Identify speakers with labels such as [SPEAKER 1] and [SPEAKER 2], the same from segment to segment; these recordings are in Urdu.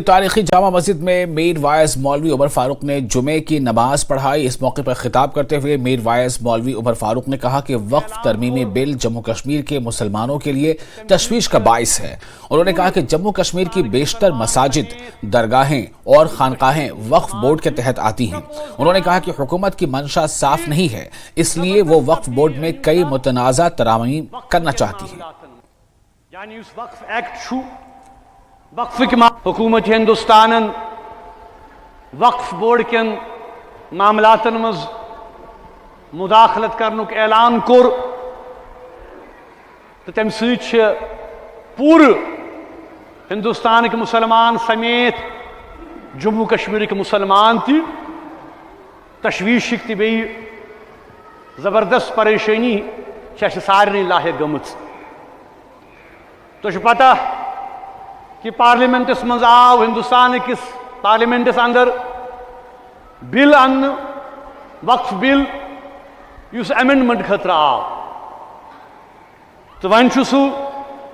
[SPEAKER 1] تاریخی جامع مسجد میں میر وائز مولوی عمر فاروق نے جمعے کی نماز پڑھائی۔ اس موقع پر خطاب کرتے ہوئے میر وائز مولوی عمر فاروق نے کہا کہ وقف ترمیمی بل جموں کشمیر کے مسلمانوں کے لیے تشویش کا باعث ہے۔ انہوں نے کہا کہ جموں کشمیر کی بیشتر مساجد، درگاہیں اور خانقاہیں وقف بورڈ کے تحت آتی ہیں۔ انہوں نے کہا کہ حکومت کی منشا صاف نہیں ہے، اس لیے وہ وقف بورڈ میں کئی متنازع ترامیم کرنا چاہتی ہے۔
[SPEAKER 2] یعنی اس وقف ایکٹ وقف حکومت ہندوستان وقف بورڈ کن معاملات مز مداخلت کرنک اعلان کور تو تم ست پور ہندوستان کے مسلمان سمیت جموں کشمیر کے مسلمان تی تشویشک تی زبردست پریشانی سارے لاحق گمت۔ تو پتہ کہ پارلیمنٹس مز آو ہندوستان کس پارلیمنٹس اندر بل ان وقف بل اس امینڈمنٹ خطر آو تو ون سہ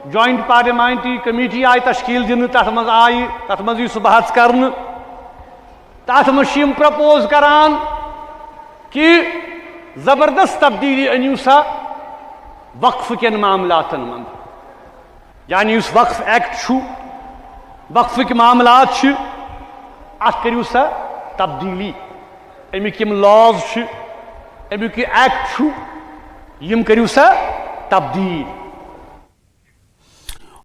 [SPEAKER 2] جوائنٹ پارلیمانٹری کمیٹی آئی تشکیل دن تر مز آئی تر مز سہ بحث کرن تر مز پرپوز کران کہ زبردست تبدیلی انیو سا وقف کن معاملات من، یعنی اس وقف ایکٹ وقف کے معاملات ات کرو سا تبدیلی، امیک یم لاز امیک ایکٹ یم کرو سا تبدیل۔